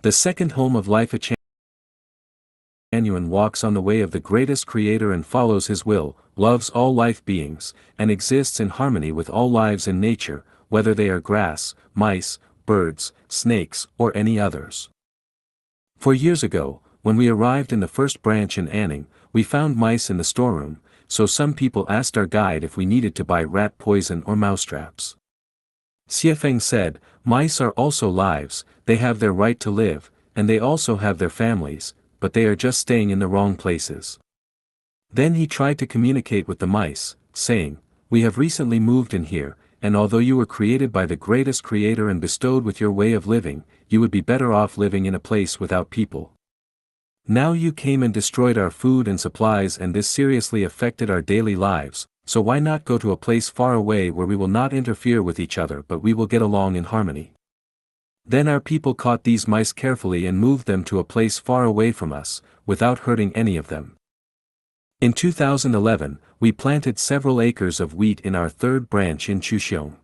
The second home of Lifechanyuan walks on the way of the greatest creator and follows his will, loves all life beings, and exists in harmony with all lives in nature, whether they are grass, mice, birds, snakes, or any others. 4 years ago, when we arrived in the first branch in Anning, we found mice in the storeroom, so some people asked our guide if we needed to buy rat poison or mousetraps. Xiefeng said, "Mice are also lives, they have their right to live, and they also have their families, but they are just staying in the wrong places." Then he tried to communicate with the mice, saying, "We have recently moved in here, and although you were created by the greatest creator and bestowed with your way of living, you would be better off living in a place without people. Now you came and destroyed our food and supplies, and this seriously affected our daily lives, so why not go to a place far away where we will not interfere with each other but we will get along in harmony?" Then our people caught these mice carefully and moved them to a place far away from us, without hurting any of them. In 2011, we planted several acres of wheat in our third branch in Chuxiong.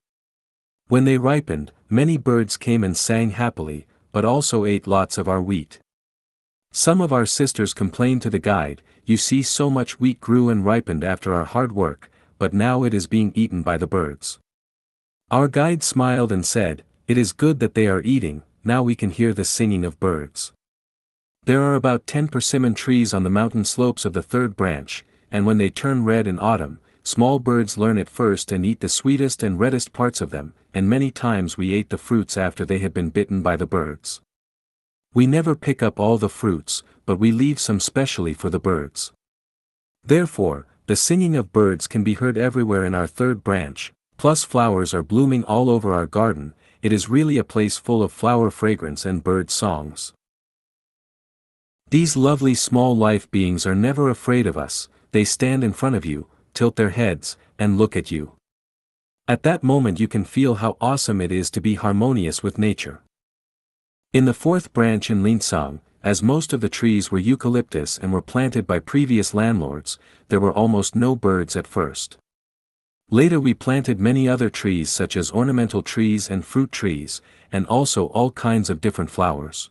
When they ripened, many birds came and sang happily, but also ate lots of our wheat. Some of our sisters complained to the guide, "You see, so much wheat grew and ripened after our hard work, but now it is being eaten by the birds." Our guide smiled and said, "It is good that they are eating, now we can hear the singing of birds." There are about 10 persimmon trees on the mountain slopes of the third branch, and when they turn red in autumn, small birds learn it first and eat the sweetest and reddest parts of them, and many times we ate the fruits after they had been bitten by the birds. We never pick up all the fruits, but we leave some specially for the birds. Therefore, the singing of birds can be heard everywhere in our third branch, plus flowers are blooming all over our garden. It is really a place full of flower fragrance and bird songs. These lovely small life beings are never afraid of us, they stand in front of you, tilt their heads, and look at you. At that moment you can feel how awesome it is to be harmonious with nature. In the fourth branch in Linsang, as most of the trees were eucalyptus and were planted by previous landlords, there were almost no birds at first. Later we planted many other trees such as ornamental trees and fruit trees, and also all kinds of different flowers.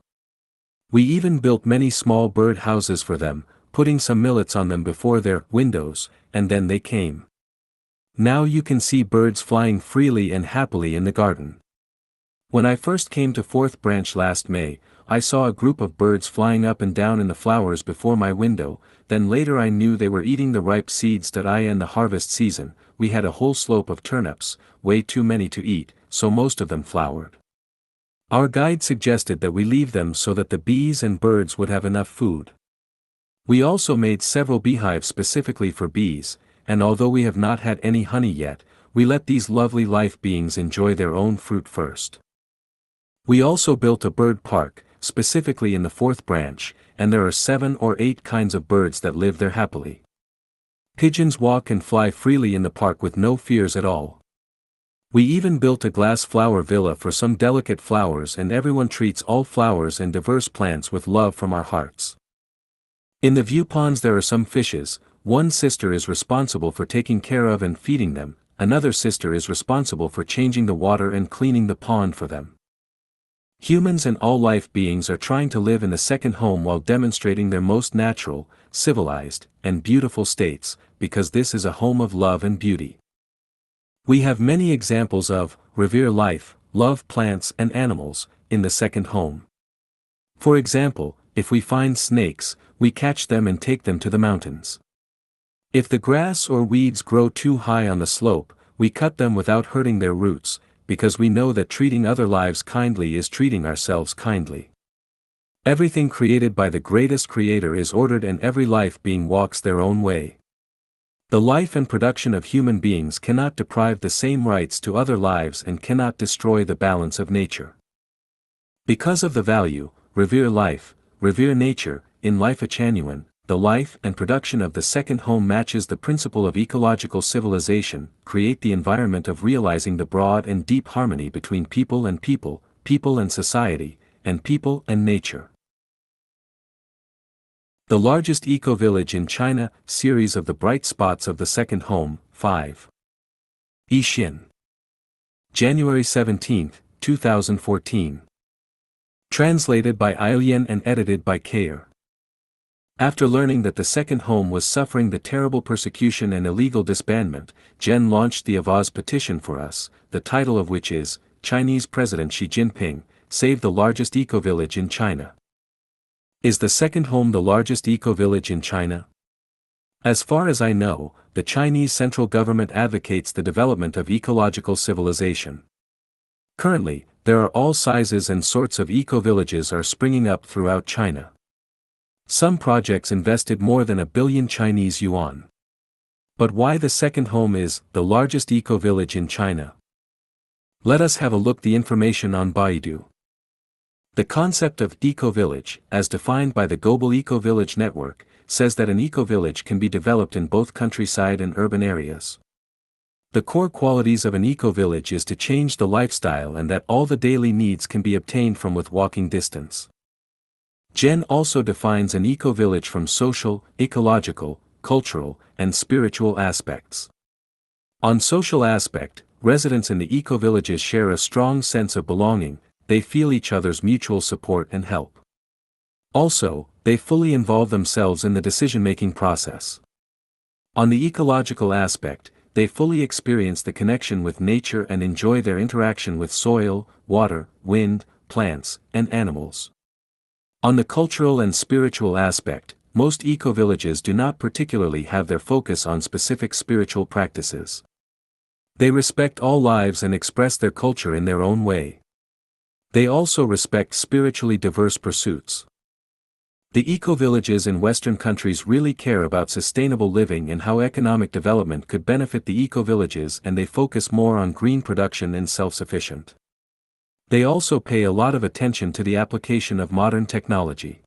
We even built many small bird houses for them, putting some millets on them before their windows, and then they came. Now you can see birds flying freely and happily in the garden. When I first came to fourth branch last May, I saw a group of birds flying up and down in the flowers before my window, then later I knew they were eating the ripe seeds that I in the harvest season. We had a whole slope of turnips, way too many to eat, so most of them flowered. Our guide suggested that we leave them so that the bees and birds would have enough food. We also made several beehives specifically for bees, and although we have not had any honey yet, we let these lovely life beings enjoy their own fruit first. We also built a bird park, specifically in the fourth branch, and there are 7 or 8 kinds of birds that live there happily. Pigeons walk and fly freely in the park with no fears at all. We even built a glass flower villa for some delicate flowers, and everyone treats all flowers and diverse plants with love from our hearts. In the view ponds there are some fishes. One sister is responsible for taking care of and feeding them, another sister is responsible for changing the water and cleaning the pond for them. Humans and all life beings are trying to live in the second home while demonstrating their most natural, civilized, and beautiful states, because this is a home of love and beauty. We have many examples of revere life, love plants and animals in the second home. For example, if we find snakes, we catch them and take them to the mountains. If the grass or weeds grow too high on the slope, we cut them without hurting their roots, because we know that treating other lives kindly is treating ourselves kindly. Everything created by the greatest creator is ordered, and every life being walks their own way. The life and production of human beings cannot deprive the same rights to other lives and cannot destroy the balance of nature. Because of the value, revere life, revere nature, in Lifechanyuan, the life and production of the second home matches the principle of ecological civilization, create the environment of realizing the broad and deep harmony between people and people, people and society, and people and nature. The largest eco-village in China, series of the bright spots of the second home, 5. Yixin. January 17, 2014. Translated by Ailian and edited by Kayer. After learning that the second home was suffering the terrible persecution and illegal disbandment, Jen launched the Avaz petition for us, the title of which is, Chinese President Xi Jinping, Save the Largest Eco-Village in China. Is the second home the largest eco-village in China? As far as I know, the Chinese central government advocates the development of ecological civilization. Currently, there are all sizes and sorts of eco-villages are springing up throughout China. Some projects invested more than 1 billion Chinese yuan. But why the second home is the largest eco-village in China? Let us have a look the information on Baidu. The concept of eco-village, as defined by the Global Eco-Village Network, says that an eco-village can be developed in both countryside and urban areas. The core qualities of an eco-village is to change the lifestyle and that all the daily needs can be obtained from with walking distance. Jen also defines an eco-village from social, ecological, cultural, and spiritual aspects. On social aspect, residents in the eco-villages share a strong sense of belonging, they feel each other's mutual support and help. Also, they fully involve themselves in the decision-making process. On the ecological aspect, they fully experience the connection with nature and enjoy their interaction with soil, water, wind, plants, and animals. On the cultural and spiritual aspect, most eco-villages do not particularly have their focus on specific spiritual practices. They respect all lives and express their culture in their own way. They also respect spiritually diverse pursuits. The eco-villages in Western countries really care about sustainable living and how economic development could benefit the eco-villages, and they focus more on green production and self-sufficient. They also pay a lot of attention to the application of modern technology.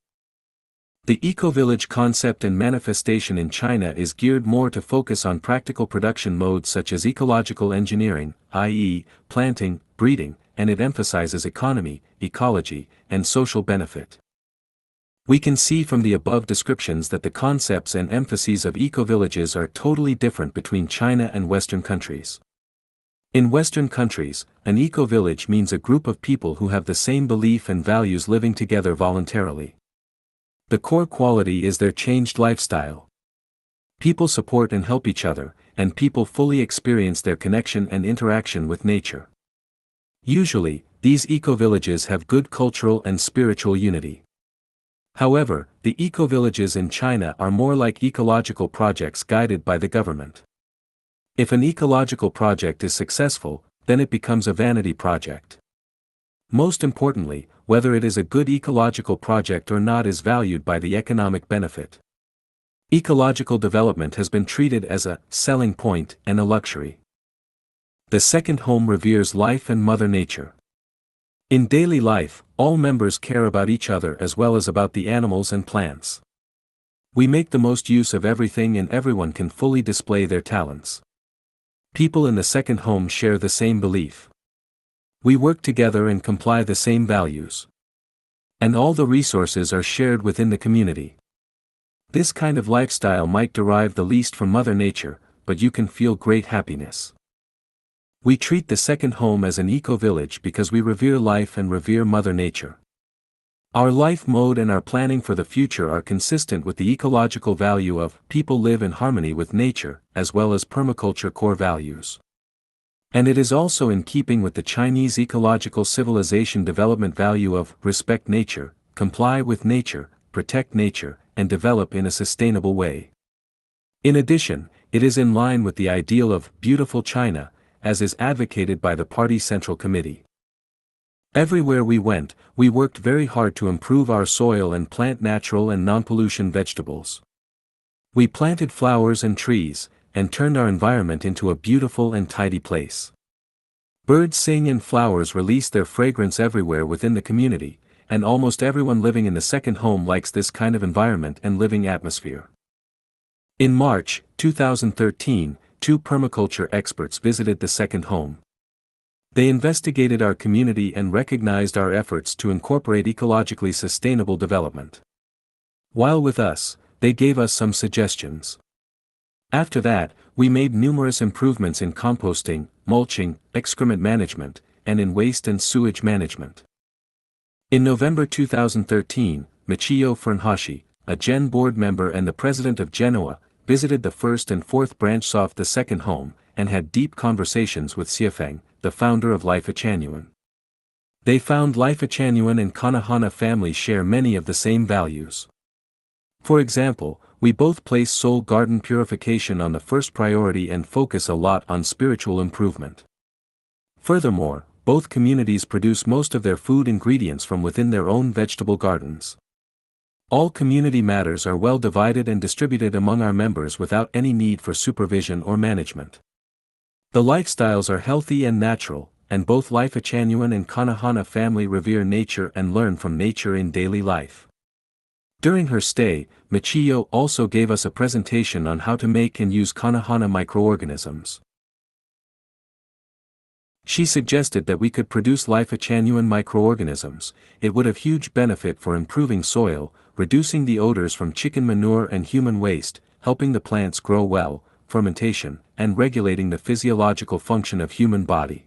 The eco-village concept and manifestation in China is geared more to focus on practical production modes such as ecological engineering, i.e., planting, breeding, and it emphasizes economy, ecology, and social benefit. We can see from the above descriptions that the concepts and emphases of eco-villages are totally different between China and Western countries. In Western countries, an eco-village means a group of people who have the same belief and values living together voluntarily. The core quality is their changed lifestyle. People support and help each other, and people fully experience their connection and interaction with nature. Usually, these eco-villages have good cultural and spiritual unity. However, the eco-villages in China are more like ecological projects guided by the government. If an ecological project is successful, then it becomes a vanity project. Most importantly, whether it is a good ecological project or not is valued by the economic benefit. Ecological development has been treated as a selling point and a luxury. The second home reveres life and Mother Nature. In daily life, all members care about each other as well as about the animals and plants. We make the most use of everything and everyone can fully display their talents. People in the second home share the same belief. We work together and comply the same values. And all the resources are shared within the community. This kind of lifestyle might derive the least from Mother Nature, but you can feel great happiness. We treat the second home as an eco-village because we revere life and revere Mother Nature. Our life mode and our planning for the future are consistent with the ecological value of people live in harmony with nature, as well as permaculture core values. And it is also in keeping with the Chinese ecological civilization development value of respect nature, comply with nature, protect nature, and develop in a sustainable way. In addition, it is in line with the ideal of beautiful China, as is advocated by the Party Central Committee. Everywhere we went, we worked very hard to improve our soil and plant natural and non-pollution vegetables. We planted flowers and trees, and turned our environment into a beautiful and tidy place. Birds sing and flowers release their fragrance everywhere within the community, and almost everyone living in the second home likes this kind of environment and living atmosphere. In March 2013, 2 permaculture experts visited the second home. They investigated our community and recognized our efforts to incorporate ecologically sustainable development. While with us, they gave us some suggestions. After that, we made numerous improvements in composting, mulching, excrement management, and in waste and sewage management. In November 2013, Michio Funahashi, a Gen board member and the president of Genoa, visited the first and fourth branch of the second home, and had deep conversations with Xiafeng, the founder of Lifechanyuan. They found Lifechanyuan and Kanahana families share many of the same values. For example, we both place soul garden purification on the first priority and focus a lot on spiritual improvement. Furthermore, both communities produce most of their food ingredients from within their own vegetable gardens. All community matters are well divided and distributed among our members without any need for supervision or management. The lifestyles are healthy and natural, and both Lifechanyuan and Kanahana family revere nature and learn from nature in daily life. During her stay, Michio also gave us a presentation on how to make and use Kanahana microorganisms. She suggested that we could produce Lifechanyuan microorganisms. It would have huge benefit for improving soil, reducing the odors from chicken manure and human waste, helping the plants grow well, fermentation, and regulating the physiological function of human body.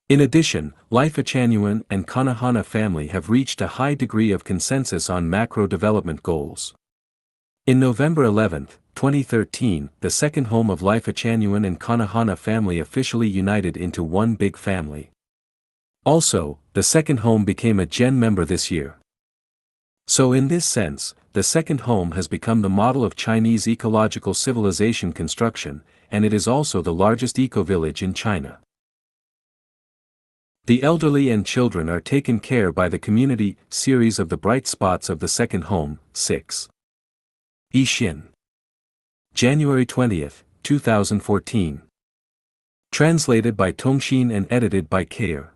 In addition, Lifechanyuan and Kanahana family have reached a high degree of consensus on macro development goals. In November 11, 2013, the second home of Lifechanyuan and Kanahana family officially united into one big family. Also, the second home became a Gen member this year. So in this sense, the second home has become the model of Chinese ecological civilization construction, and it is also the largest eco-village in China. The elderly and children are taken care by the community. Series of the bright spots of the second home, 6. Yixin. January 20, 2014. Translated by Tongxin and edited by Kair.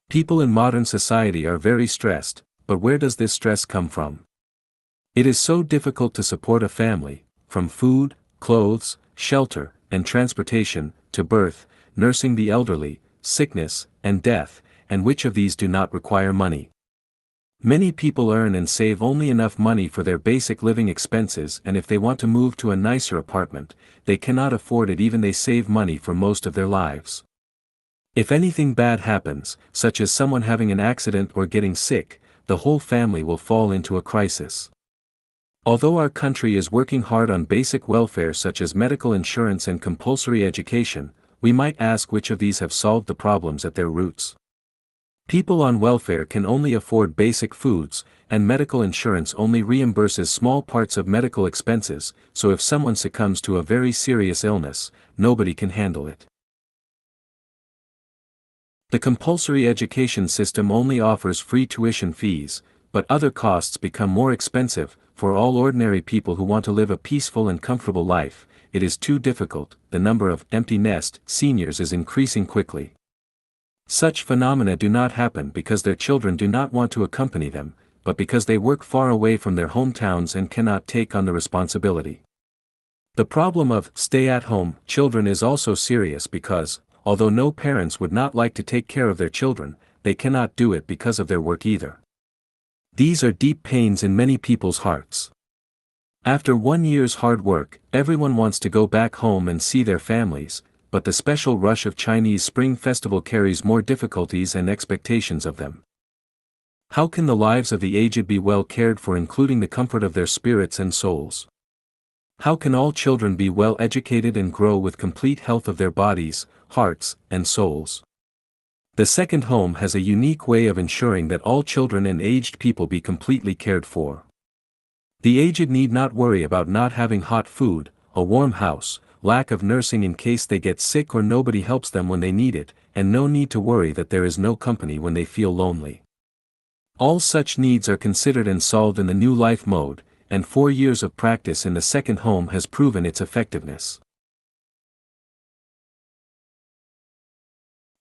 People in modern society are very stressed, but where does this stress come from? It is so difficult to support a family, from food, clothes, shelter, and transportation, to birth, nursing the elderly, sickness, and death, and which of these do not require money? Many people earn and save only enough money for their basic living expenses, and if they want to move to a nicer apartment, they cannot afford it even they save money for most of their lives. If anything bad happens, such as someone having an accident or getting sick, the whole family will fall into a crisis. Although our country is working hard on basic welfare such as medical insurance and compulsory education, we might ask which of these have solved the problems at their roots. People on welfare can only afford basic foods, and medical insurance only reimburses small parts of medical expenses, so if someone succumbs to a very serious illness, nobody can handle it. The compulsory education system only offers free tuition fees, but other costs become more expensive. For all ordinary people who want to live a peaceful and comfortable life, it is too difficult. The number of empty nest seniors is increasing quickly. Such phenomena do not happen because their children do not want to accompany them, but because they work far away from their hometowns and cannot take on the responsibility. The problem of stay-at-home children is also serious because, although no parents would not like to take care of their children, they cannot do it because of their work either. These are deep pains in many people's hearts. After 1 year's hard work, everyone wants to go back home and see their families, but the special rush of Chinese Spring Festival carries more difficulties and expectations of them. How can the lives of the aged be well cared for, including the comfort of their spirits and souls? How can all children be well educated and grow with complete health of their bodies, hearts, and souls? The second home has a unique way of ensuring that all children and aged people be completely cared for. The aged need not worry about not having hot food, a warm house, lack of nursing in case they get sick or nobody helps them when they need it, and no need to worry that there is no company when they feel lonely. All such needs are considered and solved in the new life mode, and 4 years of practice in the second home has proven its effectiveness.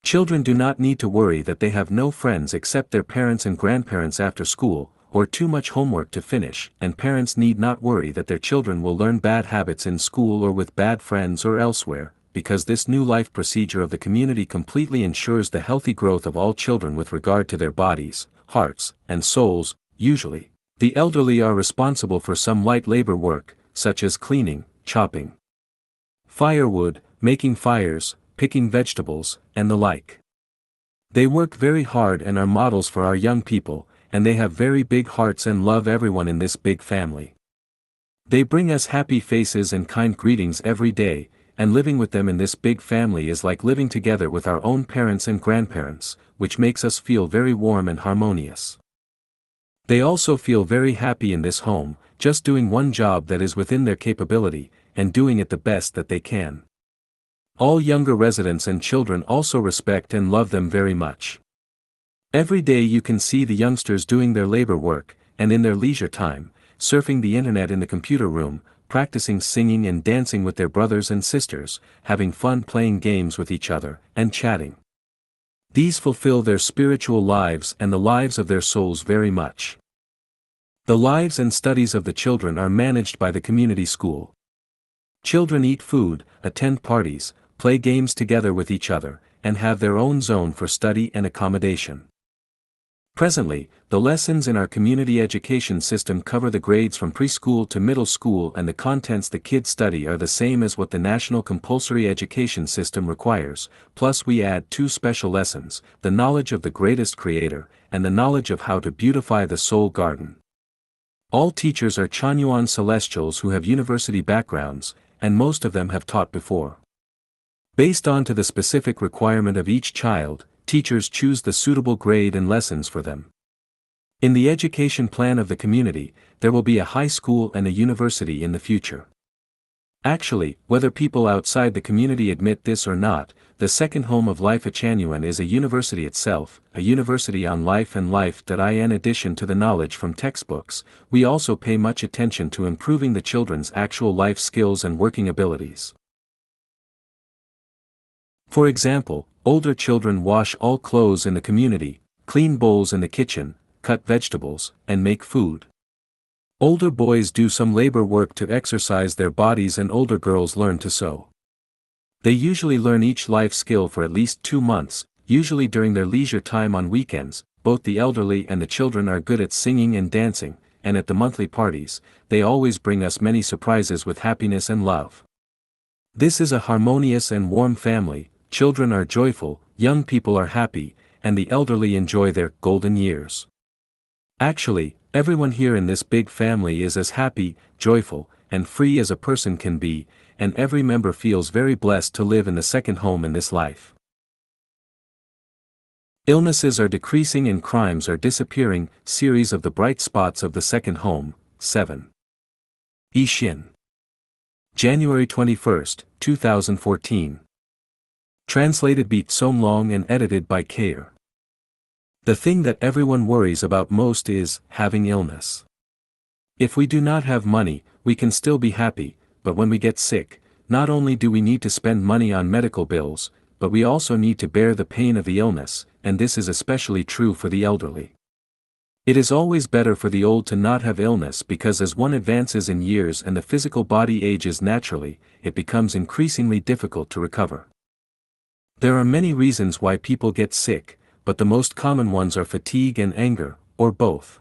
Children do not need to worry that they have no friends except their parents and grandparents after school, or too much homework to finish, and parents need not worry that their children will learn bad habits in school or with bad friends or elsewhere, because this new life procedure of the community completely ensures the healthy growth of all children with regard to their bodies, hearts, and souls. Usually, the elderly are responsible for some light labor work, such as cleaning, chopping firewood, making fires, picking vegetables, and the like. They work very hard and are models for our young people, and they have very big hearts and love everyone in this big family. They bring us happy faces and kind greetings every day, and living with them in this big family is like living together with our own parents and grandparents, which makes us feel very warm and harmonious. They also feel very happy in this home, just doing one job that is within their capability, and doing it the best that they can. All younger residents and children also respect and love them very much. Every day you can see the youngsters doing their labor work, and in their leisure time, surfing the internet in the computer room, practicing singing and dancing with their brothers and sisters, having fun playing games with each other, and chatting. These fulfill their spiritual lives and the lives of their souls very much. The lives and studies of the children are managed by the community school. Children eat food, attend parties, play games together with each other, and have their own zone for study and accommodation. Presently, the lessons in our community education system cover the grades from preschool to middle school, and the contents the kids study are the same as what the national compulsory education system requires, plus we add 2 special lessons, the knowledge of the greatest creator, and the knowledge of how to beautify the soul garden. All teachers are Chanyuan celestials who have university backgrounds, and most of them have taught before. Based on to the specific requirement of each child, teachers choose the suitable grade and lessons for them. In the education plan of the community, there will be a high school and a university in the future. Actually, whether people outside the community admit this or not, the second home of Lifechanyuan is a university itself, a university on life and life that in addition to the knowledge from textbooks, we also pay much attention to improving the children's actual life skills and working abilities. For example, older children wash all clothes in the community, clean bowls in the kitchen, cut vegetables, and make food. Older boys do some labor work to exercise their bodies, and older girls learn to sew. They usually learn each life skill for at least 2 months, usually during their leisure time on weekends. Both the elderly and the children are good at singing and dancing, and at the monthly parties, they always bring us many surprises with happiness and love. This is a harmonious and warm family. Children are joyful, young people are happy, and the elderly enjoy their golden years. Actually, everyone here in this big family is as happy, joyful, and free as a person can be, and every member feels very blessed to live in the second home in this life. Illnesses are decreasing and crimes are disappearing. Series of the bright spots of the second home, 7. Ishin. January 21, 2014. Translated by Som Long and edited by Kair. The thing that everyone worries about most is having illness. If we do not have money, we can still be happy, but when we get sick, not only do we need to spend money on medical bills, but we also need to bear the pain of the illness, and this is especially true for the elderly. It is always better for the old to not have illness, because as one advances in years and the physical body ages naturally, it becomes increasingly difficult to recover. There are many reasons why people get sick, but the most common ones are fatigue and anger, or both.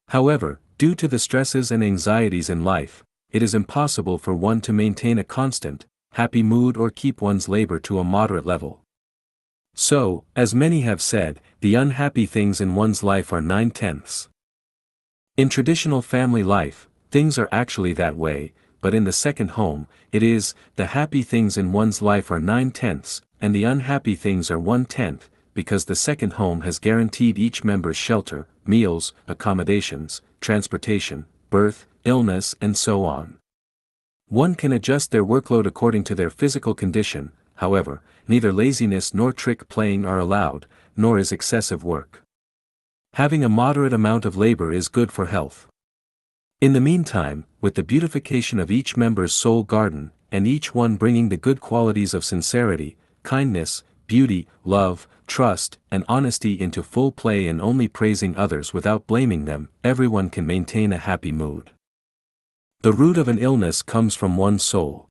However, due to the stresses and anxieties in life, it is impossible for one to maintain a constant, happy mood or keep one's labor to a moderate level. So, as many have said, the unhappy things in one's life are 9/10. In traditional family life, things are actually that way, but in the second home, it is, the happy things in one's life are 9/10, and the unhappy things are 1/10, because the second home has guaranteed each member's shelter, meals, accommodations, transportation, birth, illness, and so on. One can adjust their workload according to their physical condition. However, neither laziness nor trick playing are allowed, nor is excessive work. Having a moderate amount of labor is good for health. In the meantime, with the beautification of each member's soul garden, and each one bringing the good qualities of sincerity, kindness, beauty, love, trust, and honesty into full play, and only praising others without blaming them, everyone can maintain a happy mood. The root of an illness comes from one's soul.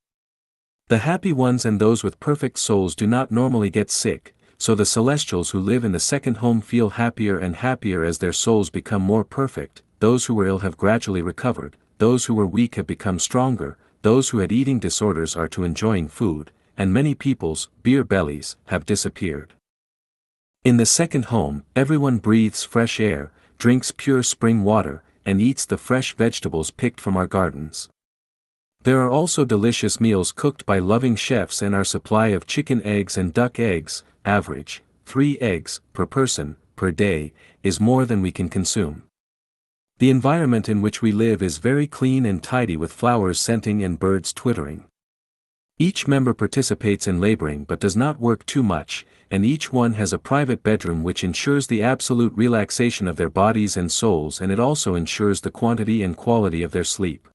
The happy ones and those with perfect souls do not normally get sick, so the celestials who live in the second home feel happier and happier as their souls become more perfect. Those who were ill have gradually recovered, those who were weak have become stronger, those who had eating disorders are to enjoying food, and many people's beer bellies have disappeared. In the second home, everyone breathes fresh air, drinks pure spring water, and eats the fresh vegetables picked from our gardens. There are also delicious meals cooked by loving chefs, and our supply of chicken eggs and duck eggs, average 3 eggs per person per day, is more than we can consume. The environment in which we live is very clean and tidy, with flowers scenting and birds twittering. Each member participates in laboring but does not work too much, and each one has a private bedroom which ensures the absolute relaxation of their bodies and souls, and it also ensures the quantity and quality of their sleep.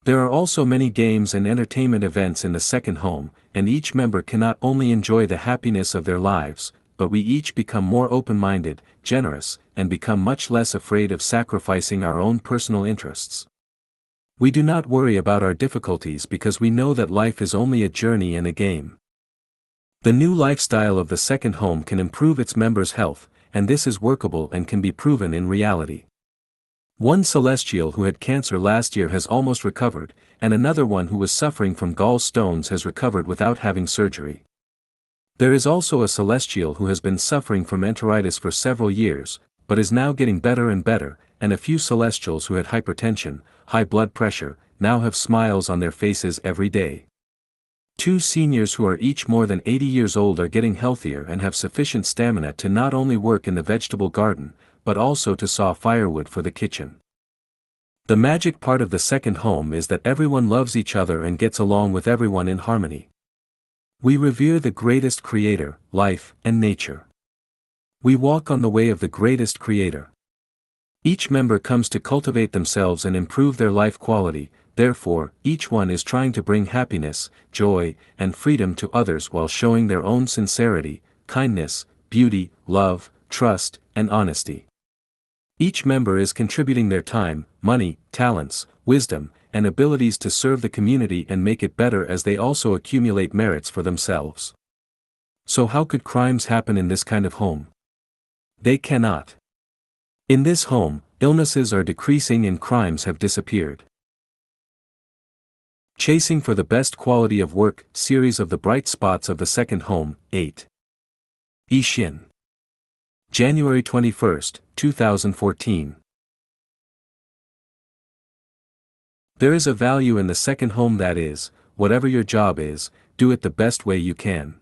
There are also many games and entertainment events in the second home, and each member can not only enjoy the happiness of their lives, but we each become more open-minded, generous, and become much less afraid of sacrificing our own personal interests. We do not worry about our difficulties because we know that life is only a journey and a game. The new lifestyle of the second home can improve its members' health, and this is workable and can be proven in reality. One celestial who had cancer last year has almost recovered, and another one who was suffering from gallstones has recovered without having surgery. There is also a celestial who has been suffering from enteritis for several years, but is now getting better and better, and a few celestials who had hypertension, high blood pressure, now have smiles on their faces every day. 2 seniors who are each more than 80 years old are getting healthier and have sufficient stamina to not only work in the vegetable garden, but also to saw firewood for the kitchen. The magic part of the second home is that everyone loves each other and gets along with everyone in harmony. We revere the greatest creator, life, and nature. We walk on the way of the greatest creator. Each member comes to cultivate themselves and improve their life quality, therefore, each one is trying to bring happiness, joy, and freedom to others while showing their own sincerity, kindness, beauty, love, trust, and honesty. Each member is contributing their time, money, talents, wisdom, and abilities to serve the community and make it better, as they also accumulate merits for themselves. So how could crimes happen in this kind of home? They cannot. In this home, illnesses are decreasing and crimes have disappeared. Chasing for the best quality of work, series of the bright spots of the second home, 8. Ishin. January 21, 2014. There is a value in the second home, that is, whatever your job is, do it the best way you can.